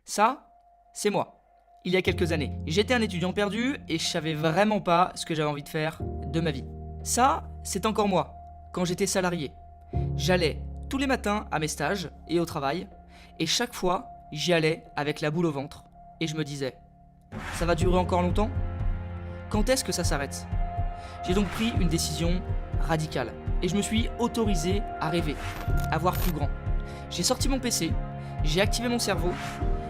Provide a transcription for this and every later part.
Ça, c'est moi. Il y a quelques années, j'étais un étudiant perdu et je savais vraiment pas ce que j'avais envie de faire de ma vie. Ça, c'est encore moi, quand j'étais salarié. J'allais tous les matins à mes stages et au travail, et chaque fois, j'y allais avec la boule au ventre. Et je me disais, ça va durer encore longtemps? Quand est-ce que ça s'arrête? J'ai donc pris une décision radicale, et je me suis autorisé à rêver, à voir plus grand. J'ai sorti mon PC, j'ai activé mon cerveau,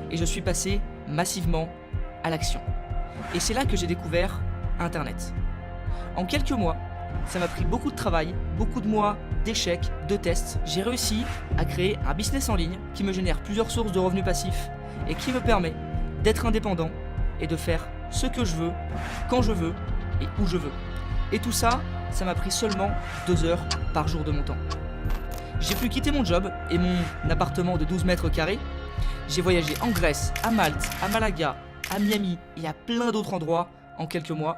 et je suis passé massivement à l'action. Et c'est là que j'ai découvert Internet. En quelques mois, ça m'a pris beaucoup de travail, beaucoup de mois d'échecs, de tests. J'ai réussi à créer un business en ligne qui me génère plusieurs sources de revenus passifs et qui me permet d'être indépendant et de faire ce que je veux, quand je veux et où je veux. Et tout ça, ça m'a pris seulement 2 heures par jour de mon temps. J'ai pu quitter mon job et mon appartement de 12 mètres carrés. J'ai voyagé en Grèce, à Malte, à Malaga, à Miami et à plein d'autres endroits en quelques mois.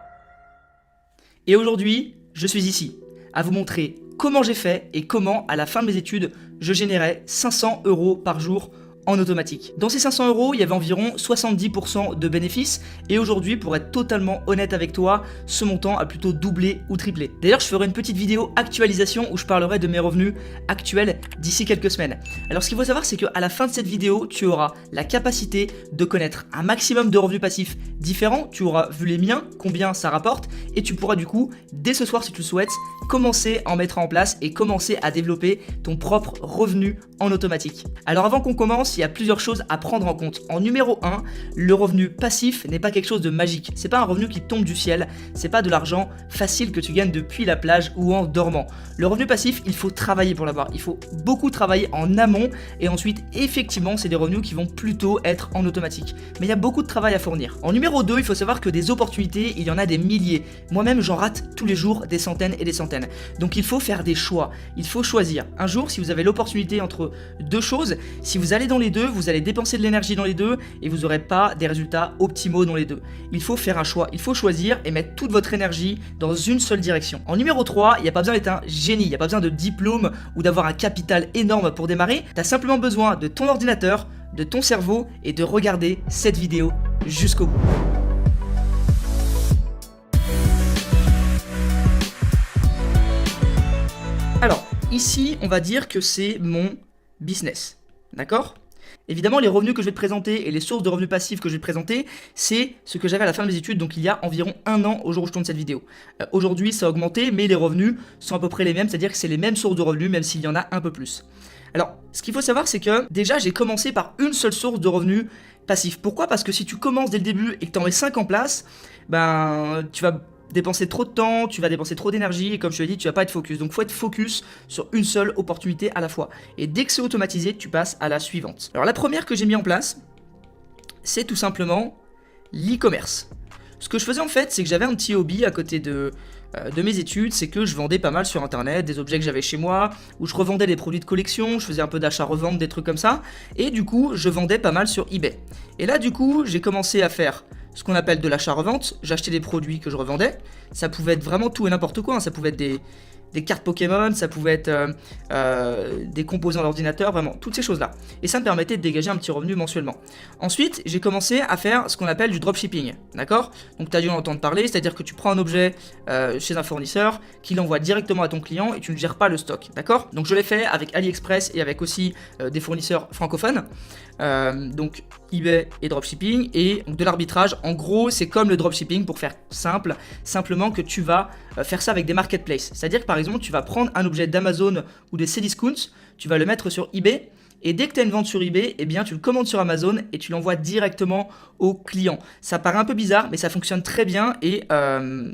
Et aujourd'hui, je suis ici, à vous montrer comment j'ai fait et comment, à la fin de mes études, je générais 500 € par jour en automatique. Dans ces 500 €, il y avait environ 70% de bénéfices et aujourd'hui, pour être totalement honnête avec toi, ce montant a plutôt doublé ou triplé. D'ailleurs, je ferai une petite vidéo actualisation où je parlerai de mes revenus actuels d'ici quelques semaines. Alors, ce qu'il faut savoir, c'est qu'à la fin de cette vidéo, tu auras la capacité de connaître un maximum de revenus passifs différents. Tu auras vu les miens, combien ça rapporte, et tu pourras du coup, dès ce soir si tu le souhaites, commencer à en mettre en place et commencer à développer ton propre revenu en automatique. Alors avant qu'on commence, il y a plusieurs choses à prendre en compte. En numéro 1, le revenu passif n'est pas quelque chose de magique. C'est pas un revenu qui tombe du ciel, c'est pas de l'argent facile que tu gagnes depuis la plage ou en dormant. Le revenu passif, il faut travailler pour l'avoir. Il faut beaucoup travailler en amont et ensuite, effectivement, c'est des revenus qui vont plutôt être en automatique. Mais il y a beaucoup de travail à fournir. En numéro 2, il faut savoir que des opportunités, il y en a des milliers. Moi-même, j'en rate tous les jours des centaines et des centaines. Donc il faut faire des choix. Il faut choisir. Un jour, si vous avez l'opportunité entre deux choses, si vous allez dans les deux, vous allez dépenser de l'énergie dans les deux et vous n'aurez pas des résultats optimaux dans les deux. Il faut faire un choix, il faut choisir et mettre toute votre énergie dans une seule direction. En numéro 3, il n'y a pas besoin d'être un génie, il n'y a pas besoin de diplôme ou d'avoir un capital énorme pour démarrer. Tu as simplement besoin de ton ordinateur, de ton cerveau et de regarder cette vidéo jusqu'au bout. Alors, ici, on va dire que c'est mon business, d'accord ? Évidemment, les revenus que je vais te présenter et les sources de revenus passifs que je vais te présenter, c'est ce que j'avais à la fin de mes études, donc il y a environ 1 an au jour où je tourne cette vidéo. Aujourd'hui, ça a augmenté, mais les revenus sont à peu près les mêmes, c'est-à-dire que c'est les mêmes sources de revenus, même s'il y en a un peu plus. Alors, ce qu'il faut savoir, c'est que déjà, j'ai commencé par une seule source de revenus passifs. Pourquoi ? Parce que si tu commences dès le début et que tu en mets 5 en place, ben, tu vas dépenser trop de temps, tu vas dépenser trop d'énergie et comme je te l'ai dit, tu vas pas être focus. Donc il faut être focus sur une seule opportunité à la fois. Et dès que c'est automatisé, tu passes à la suivante. Alors la première que j'ai mis en place, c'est tout simplement l'e-commerce. Ce que je faisais en fait, c'est que j'avais un petit hobby à côté de mes études, c'est que je vendais pas mal sur internet, des objets que j'avais chez moi, où je revendais des produits de collection, je faisais un peu d'achat-revente, des trucs comme ça, et du coup, je vendais pas mal sur eBay. Et là, du coup, j'ai commencé à faire ce qu'on appelle de l'achat-revente, j'achetais des produits que je revendais, ça pouvait être vraiment tout et n'importe quoi, hein. Ça pouvait être des cartes Pokémon, ça pouvait être des composants d'ordinateur, vraiment, toutes ces choses-là. Et ça me permettait de dégager un petit revenu mensuellement. Ensuite, j'ai commencé à faire ce qu'on appelle du dropshipping, d'accord ? Donc tu as dû en entendre parler, c'est-à-dire que tu prends un objet chez un fournisseur, qui l'envoie directement à ton client et tu ne gères pas le stock, d'accord ? Donc je l'ai fait avec AliExpress et avec aussi des fournisseurs francophones, donc eBay et dropshipping, et donc de l'arbitrage. En gros, c'est comme le dropshipping pour faire simple, simplement que tu vas faire ça avec des marketplaces. C'est-à-dire que par exemple, tu vas prendre un objet d'Amazon ou des Cdiscount, tu vas le mettre sur eBay, et dès que tu as une vente sur eBay, eh bien tu le commandes sur Amazon et tu l'envoies directement au client. Ça paraît un peu bizarre, mais ça fonctionne très bien et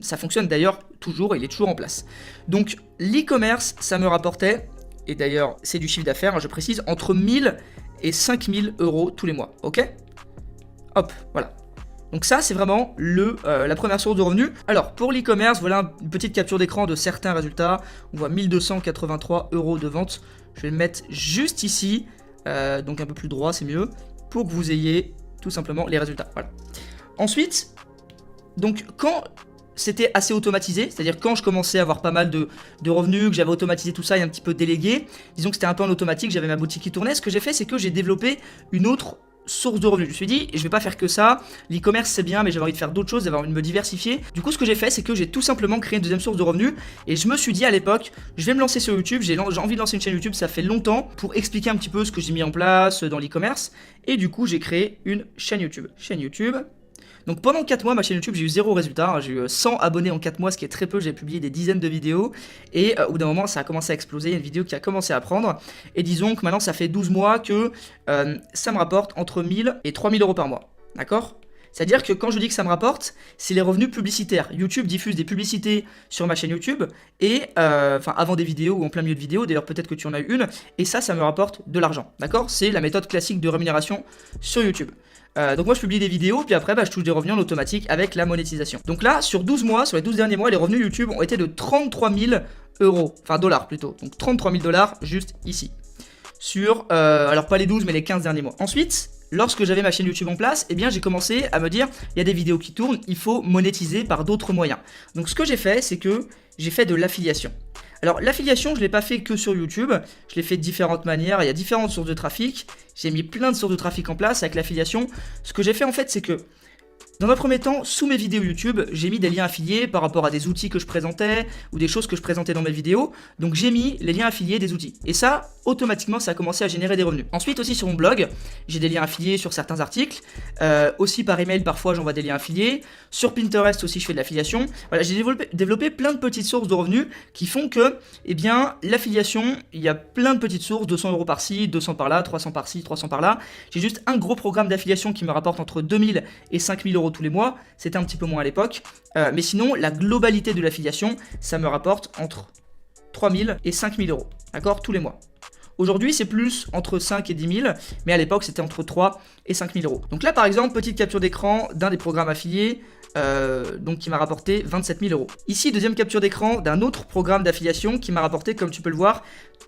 ça fonctionne d'ailleurs toujours, il est toujours en place. Donc l'e-commerce, ça me rapportait, et d'ailleurs c'est du chiffre d'affaires, hein, je précise, entre 1000 et 5000 € tous les mois, ok ? Hop, voilà. Donc ça, c'est vraiment la première source de revenus. Alors, pour l'e-commerce, voilà une petite capture d'écran de certains résultats. On voit 1283 € de vente. Je vais le mettre juste ici, donc un peu plus droit, c'est mieux, pour que vous ayez tout simplement les résultats. Voilà. Ensuite, donc quand c'était assez automatisé, c'est-à-dire quand je commençais à avoir pas mal de revenus, que j'avais automatisé tout ça et un petit peu délégué, disons que c'était un peu en automatique, j'avais ma boutique qui tournait, ce que j'ai fait, c'est que j'ai développé une autre sources de revenus. Je me suis dit, je vais pas faire que ça, l'e-commerce c'est bien, mais j'avais envie de faire d'autres choses, j'avais envie de me diversifier. Du coup, ce que j'ai fait, c'est que j'ai tout simplement créé une deuxième source de revenus, et je me suis dit à l'époque, je vais me lancer sur YouTube, j'ai envie de lancer une chaîne YouTube, ça fait longtemps, pour expliquer un petit peu ce que j'ai mis en place dans l'e-commerce, et du coup, j'ai créé une chaîne YouTube. Donc pendant 4 mois, ma chaîne YouTube, j'ai eu 0 résultat. J'ai eu 100 abonnés en 4 mois, ce qui est très peu. J'ai publié des dizaines de vidéos. Et au bout d'un moment, ça a commencé à exploser. Il y a une vidéo qui a commencé à prendre. Et disons que maintenant, ça fait 12 mois que ça me rapporte entre 1000 et 3000 euros par mois. D'accord ? C'est-à-dire que quand je dis que ça me rapporte, c'est les revenus publicitaires. YouTube diffuse des publicités sur ma chaîne YouTube, et avant des vidéos ou en plein milieu de vidéos, d'ailleurs peut-être que tu en as eu une, et ça me rapporte de l'argent, d'accord ? C'est la méthode classique de rémunération sur YouTube. Donc moi je publie des vidéos, puis après je touche des revenus en automatique avec la monétisation. Donc là, sur 12 mois, sur les 12 derniers mois, les revenus YouTube ont été de 33 000 euros, enfin dollars plutôt, donc 33 000 dollars juste ici. Sur, alors pas les 12 mais les 15 derniers mois. Ensuite, lorsque j'avais ma chaîne YouTube en place, eh bien j'ai commencé à me dire, il y a des vidéos qui tournent, il faut monétiser par d'autres moyens. Donc ce que j'ai fait, c'est que j'ai fait de l'affiliation. Alors l'affiliation, je ne l'ai pas fait que sur YouTube, je l'ai fait de différentes manières, il y a différentes sources de trafic, j'ai mis plein de sources de trafic en place avec l'affiliation. Ce que j'ai fait en fait, c'est que dans un premier temps, sous mes vidéos YouTube, j'ai mis des liens affiliés par rapport à des outils que je présentais ou des choses que je présentais dans mes vidéos. Donc j'ai mis les liens affiliés des outils. Et ça, automatiquement, ça a commencé à générer des revenus. Ensuite aussi sur mon blog, j'ai des liens affiliés sur certains articles. Aussi par email, parfois j'envoie des liens affiliés. Sur Pinterest aussi, je fais de l'affiliation. Voilà, j'ai développé plein de petites sources de revenus qui font que, eh bien, l'affiliation, il y a plein de petites sources, 200 euros par-ci, 200 par-là, 300 par-ci, 300 par-là. J'ai juste un gros programme d'affiliation qui me rapporte entre 2000 et 5000 euros tous les mois, c'était un petit peu moins à l'époque, mais sinon la globalité de l'affiliation, ça me rapporte entre 3000 et 5000 euros, d'accord, tous les mois. Aujourd'hui, c'est plus entre 5 et 10 000, mais à l'époque, c'était entre 3 et 5 000 euros. Donc là, par exemple, petite capture d'écran d'un des programmes affiliés, donc qui m'a rapporté 27 000 euros. Ici, deuxième capture d'écran d'un autre programme d'affiliation qui m'a rapporté, comme tu peux le voir,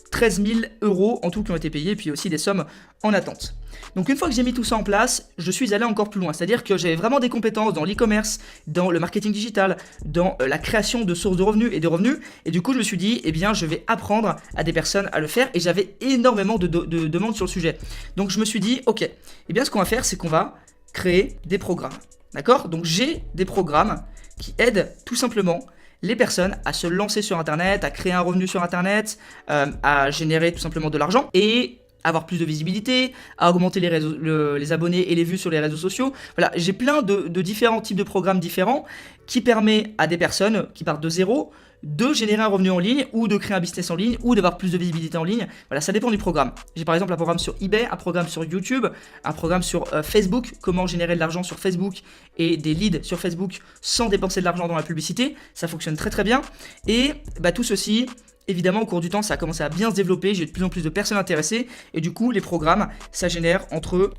13 000 euros en tout qui ont été payés, puis aussi des sommes en attente. Donc une fois que j'ai mis tout ça en place, je suis allé encore plus loin, c'est-à-dire que j'avais vraiment des compétences dans l'e-commerce, dans le marketing digital, dans la création de sources de revenus et de revenus, et du coup je me suis dit, eh bien je vais apprendre à des personnes à le faire, et j'avais énormément de demandes sur le sujet. Donc je me suis dit, ok, eh bien ce qu'on va faire, c'est qu'on va créer des programmes, d'accord ? Donc j'ai des programmes qui aident tout simplement les personnes à se lancer sur Internet, à créer un revenu sur Internet, à générer tout simplement de l'argent et avoir plus de visibilité, à augmenter les abonnés et les vues sur les réseaux sociaux. Voilà, j'ai plein de différents types de programmes différents qui permettent à des personnes qui partent de zéro de générer un revenu en ligne ou de créer un business en ligne ou d'avoir plus de visibilité en ligne. Voilà, ça dépend du programme. J'ai par exemple un programme sur eBay, un programme sur YouTube, un programme sur Facebook, comment générer de l'argent sur Facebook et des leads sur Facebook sans dépenser de l'argent dans la publicité. Ça fonctionne très très bien. Et tout ceci, évidemment, au cours du temps, ça a commencé à bien se développer. J'ai de plus en plus de personnes intéressées. Et du coup, les programmes, ça génère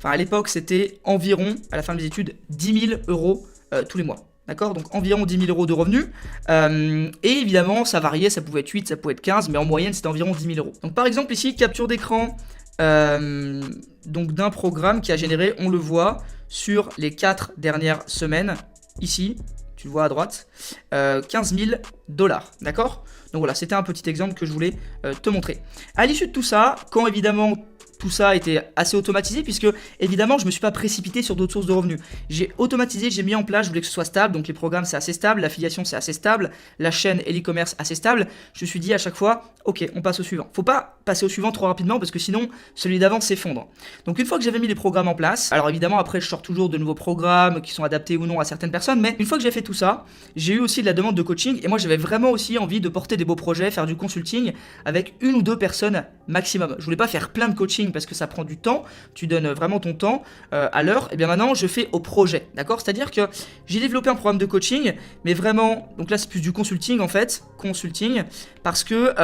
à l'époque, c'était environ, à la fin de mes études, 10 000 euros tous les mois. D'accord ? Donc environ 10 000 euros de revenus. Et évidemment, ça variait, ça pouvait être 8, ça pouvait être 15, mais en moyenne, c'était environ 10 000 euros. Donc par exemple, ici, capture d'écran donc d'un programme qui a généré, on le voit, sur les 4 dernières semaines, ici, tu le vois à droite, 15 000 dollars. D'accord ? Donc voilà, c'était un petit exemple que je voulais te montrer. À l'issue de tout ça, quand évidemment tout ça était assez automatisé, puisque évidemment je me suis pas précipité sur d'autres sources de revenus. J'ai automatisé, j'ai mis en place, je voulais que ce soit stable, donc les programmes c'est assez stable, l'affiliation c'est assez stable, la chaîne et l'e-commerce assez stable. Je me suis dit à chaque fois, ok, on passe au suivant. Faut pas passer au suivant trop rapidement parce que sinon celui d'avant s'effondre. Donc une fois que j'avais mis les programmes en place, alors évidemment après je sors toujours de nouveaux programmes qui sont adaptés ou non à certaines personnes, mais une fois que j'ai fait tout ça, j'ai eu aussi de la demande de coaching et moi j'avais vraiment aussi envie de porter des beaux projets, faire du consulting avec 1 ou 2 personnes maximum. Je voulais pas faire plein de coaching parce que ça prend du temps, tu donnes vraiment ton temps à l'heure, et bien maintenant je fais au projet, d'accord ? C'est-à-dire que j'ai développé un programme de coaching, mais vraiment, donc là c'est plus du consulting en fait, parce que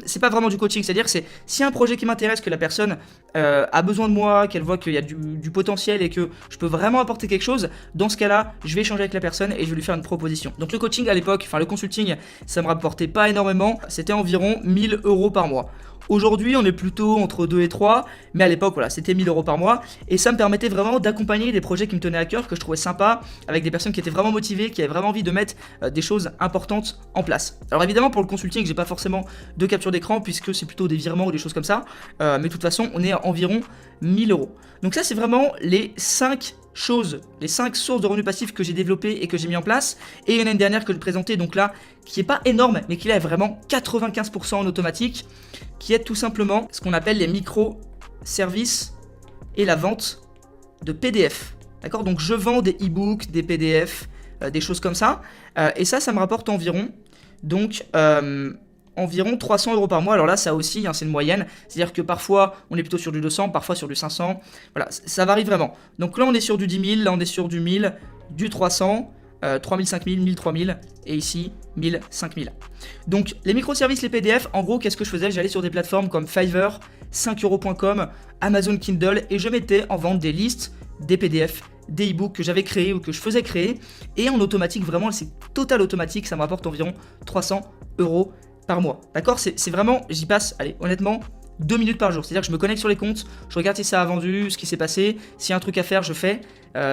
c'est pas vraiment du coaching, c'est-à-dire c'est si y a un projet qui m'intéresse, que la personne a besoin de moi, qu'elle voit qu'il y a du potentiel et que je peux vraiment apporter quelque chose, dans ce cas-là, je vais échanger avec la personne et je vais lui faire une proposition. Donc le coaching à l'époque, le consulting, ça me rapportait pas énormément, c'était environ 1 000 euros par mois. Aujourd'hui, on est plutôt entre 2 et 3, mais à l'époque, voilà, c'était 1000 € par mois. Et ça me permettait vraiment d'accompagner des projets qui me tenaient à cœur, que je trouvais sympas, avec des personnes qui étaient vraiment motivées, qui avaient vraiment envie de mettre des choses importantes en place. Alors évidemment, pour le consulting, j'ai pas forcément de capture d'écran, puisque c'est plutôt des virements ou des choses comme ça. Mais de toute façon, on est à environ 1000 €. Donc ça, c'est vraiment les 5 choses, les 5 sources de revenus passifs que j'ai développées et que j'ai mis en place. Et il y en a une dernière que je présentais, donc là, qui est pas énorme, mais qui là est vraiment 95% en automatique, qui est tout simplement ce qu'on appelle les microservices et la vente de PDF. D'accord? Donc je vends des e-books, des PDF, des choses comme ça. Et ça me rapporte environ, donc environ 300 € par mois. Alors là, ça aussi, hein, c'est une moyenne. C'est-à-dire que parfois, on est plutôt sur du 200, parfois sur du 500. Voilà, ça varie vraiment. Donc là, on est sur du 10 000, là, on est sur du 1000, du 300, 3000, 5000, 1000, 3000, et ici, 1000, 5000. Donc, les microservices, les PDF, en gros, qu'est-ce que je faisais? J'allais sur des plateformes comme Fiverr, 5euros.com, Amazon Kindle, et je mettais en vente des listes, des PDF, des e-books que j'avais créés ou que je faisais créer. Et en automatique, vraiment, c'est total automatique, ça me rapporte environ 300 € par mois. D'accord? C'est vraiment, j'y passe, allez, honnêtement, 2 minutes par jour. C'est-à-dire que je me connecte sur les comptes, je regarde si ça a vendu, ce qui s'est passé, s'il y a un truc à faire, je fais.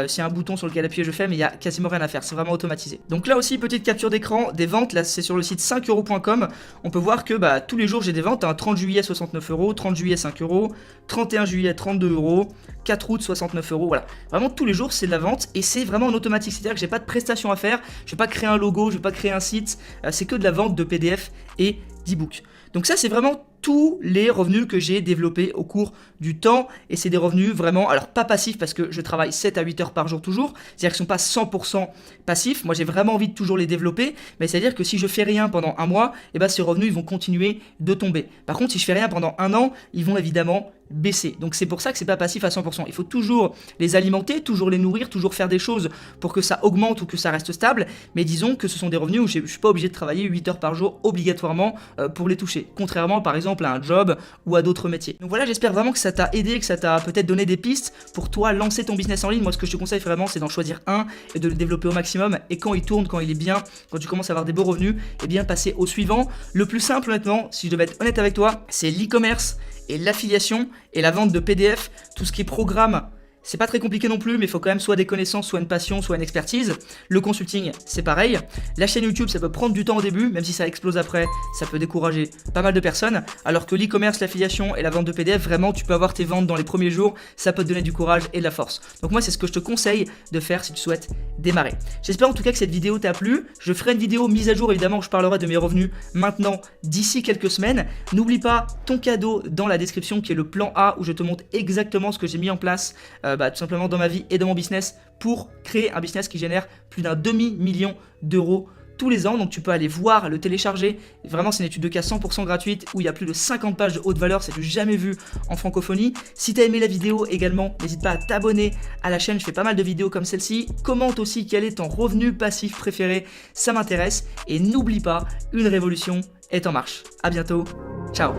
S'il y a un bouton sur lequel appuyer, je fais, mais il n'y a quasiment rien à faire, c'est vraiment automatisé. Donc là aussi, petite capture d'écran, des ventes, là c'est sur le site 5euros.com, on peut voir que tous les jours j'ai des ventes, 30 juillet 69 €, 30 juillet 5 €, 31 juillet 32 €, 4 août 69 €, voilà. Vraiment tous les jours c'est de la vente et c'est vraiment en automatique, c'est-à-dire que j'ai pas de prestations à faire, je vais pas créer un logo, je vais pas créer un site, c'est que de la vente de PDF et d'e-book. Donc ça c'est vraiment tous les revenus que j'ai développés au cours du temps et c'est des revenus vraiment, alors pas passifs parce que je travaille 7 à 8 heures par jour toujours, c'est-à-dire qu'ils ne sont pas 100% passifs, moi j'ai vraiment envie de toujours les développer, mais c'est-à-dire que si je fais rien pendant un mois, et ces revenus ils vont continuer de tomber. Par contre si je fais rien pendant un an, ils vont évidemment baisser. Donc c'est pour ça que c'est pas passif à 100%. Il faut toujours les alimenter, toujours les nourrir, toujours faire des choses pour que ça augmente ou que ça reste stable, mais disons que ce sont des revenus où je suis pas obligé de travailler 8 heures par jour obligatoirement pour les toucher, contrairement par exemple à un job ou à d'autres métiers. Donc voilà, j'espère vraiment que ça t'a aidé, que ça t'a peut-être donné des pistes pour toi lancer ton business en ligne. Moi ce que je te conseille vraiment c'est d'en choisir un et de le développer au maximum, et quand il tourne, quand il est bien, quand tu commences à avoir des beaux revenus, et bien passer au suivant. Le plus simple honnêtement, si je devais être honnête avec toi, c'est l'e-commerce et l'affiliation et la vente de PDF, tout ce qui est programme. C'est pas très compliqué non plus, mais il faut quand même soit des connaissances, soit une passion, soit une expertise. Le consulting, c'est pareil. La chaîne YouTube, ça peut prendre du temps au début, même si ça explose après, ça peut décourager pas mal de personnes. Alors que l'e-commerce, l'affiliation et la vente de PDF, vraiment, tu peux avoir tes ventes dans les premiers jours, ça peut te donner du courage et de la force. Donc moi, c'est ce que je te conseille de faire si tu souhaites démarrer. J'espère en tout cas que cette vidéo t'a plu. Je ferai une vidéo mise à jour, évidemment, où je parlerai de mes revenus maintenant d'ici quelques semaines. N'oublie pas ton cadeau dans la description qui est le plan A, où je te montre exactement ce que j'ai mis en place tout simplement dans ma vie et dans mon business pour créer un business qui génère plus d'un demi-million d'euros tous les ans. Donc tu peux aller voir, le télécharger. Vraiment c'est une étude de cas 100% gratuite où il y a plus de 50 pages de haute valeur, c'est du jamais vu en francophonie. Si tu as aimé la vidéo également, n'hésite pas à t'abonner à la chaîne, je fais pas mal de vidéos comme celle-ci. Commente aussi quel est ton revenu passif préféré, ça m'intéresse. Et n'oublie pas, une révolution est en marche. À bientôt, ciao.